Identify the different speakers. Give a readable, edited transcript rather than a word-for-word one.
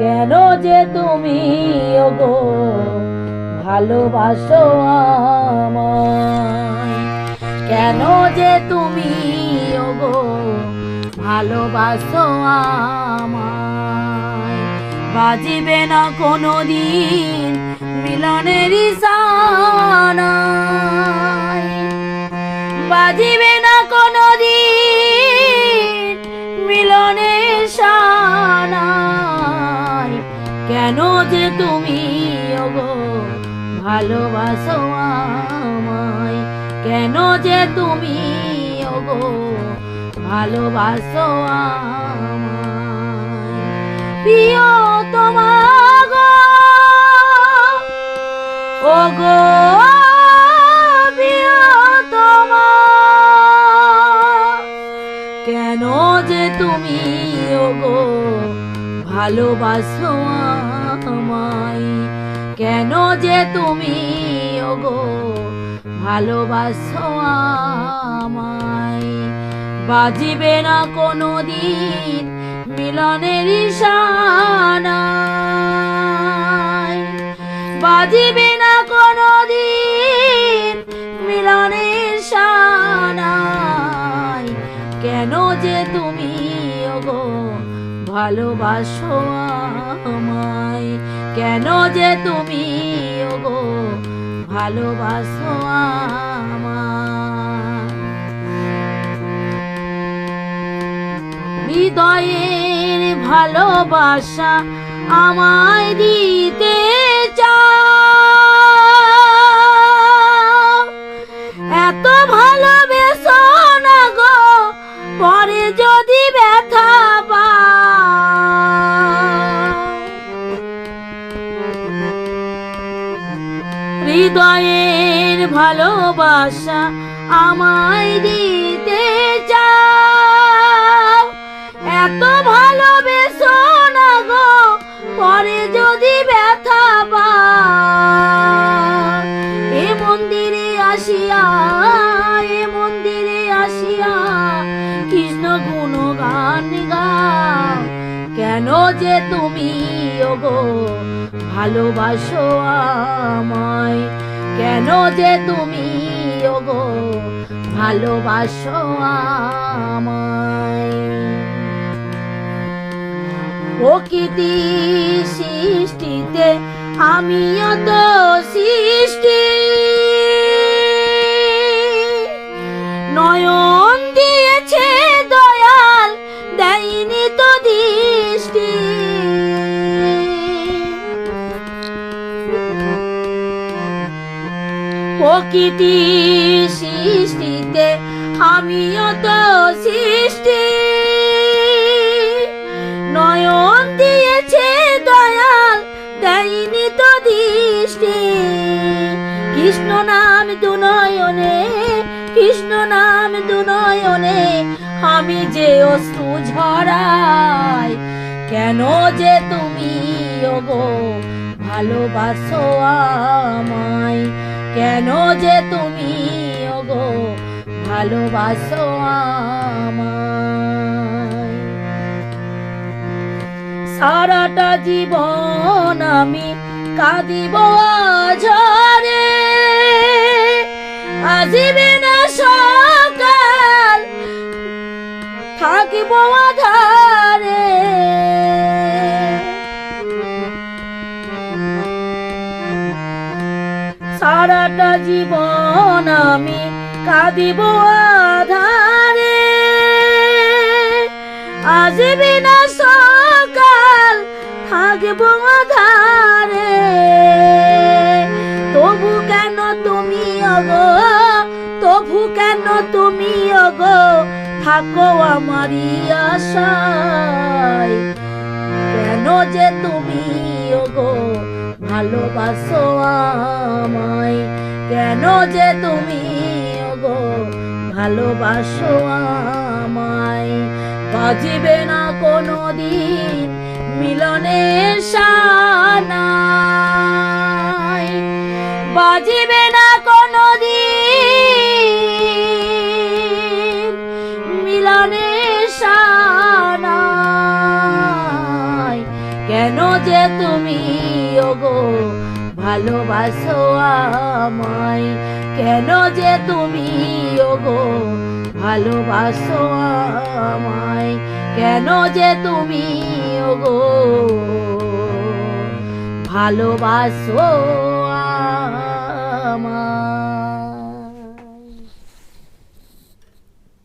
Speaker 1: কেন যে তুমি ওগো ভালোবাসো আমায়, কেন যে তুমি ওগো ভালোবাসো আমায়। বাজিবে না কোনোদিন মিলনের সানাই, বাজিবে না কোনোদিন মিলনের সানাই। কেন যে তুমি ওগো ভালোবাসো আমায়, কেন যে তুমি ওগো ভালোবাসো আমায়। প্রিয় তোমাগো ওগো প্রিয় তোমা, কেন যে তুমি ওগো ভালোবাসো আমায়, কেন যে তুমি ওগো ভালোবাসো আমায়। বাজিবে না কোনোদিন মিলনের সানাই, বাজিবে না কোনোদিন মিলনের সানাই। কেন যে তুমি ওগো ভালোবাসো আমায়, কেন যে তুমি ওগো ভালোবাসো আমায়। হৃদয়ের ভালোবাসা আমায় দিতে চাও, এত ভালোবেসো না গো পরে যদি ব্যথা পাও। হৃদয়ের ভালোবাসা আমায় দিতে চাও, এত ভালোবেসো না গো পরে যদি ব্যথা পাও। এ মন্দিরে আসিয়া, এ মন্দিরে আসিয়া কৃষ্ণ গুণগান গাও। কেন যে তুমি ওগো ভালোবাসো আমায়, কেন যে তুমি ওগো ভালোবাসো আমায়। প্রকৃতি সৃষ্টিতে আমিও তো সৃষ্টি, নয়ন দিয়েছে দয়াল দেয়নি তো দৃষ্টি। প্রকৃতি সৃষ্টিতে আমিও তো সৃষ্টি, নয়ন দিয়েছে দয়াল দেয়নি তো দৃষ্টি। কৃষ্ণ নাম দুনয়নে, কৃষ্ণ নাম দুনয়নে আমি যে অশ্রু ঝরাই। কেন যে তুমি ওগো ভালোবাসো আমায়, কেন যে তুমি ওগো ভালোবাসো আমায়। সারাটা জীবন আমি কাঁদিব ঝরে, আসিবে না সকাল থাকিব আধারে। সারাটা জীবন আমি কাঁদিব আধারে, আসিবে না সকাল থাকিব আধারে। তবু কেন তুমি ওগো, তবু কেন তুমি ওগো থাকো আমারই আশায়। কেন যে তুমি ওগো ভালোবাসো আমায়, কেন যে তুমি ওগো ভালোবাসো আমায়। বাজিবে না কোনোদিন মিলনের সানাই, বাজিবে না কোনোদিন মিলনের সানাই। কেন যে তুমি ওগো ভালোবাসো আমায়, কেন যে তুমি ওগো ভালোবাসো আমায়, কেন যে তুমি ওগো ভালোবাসো আমায়।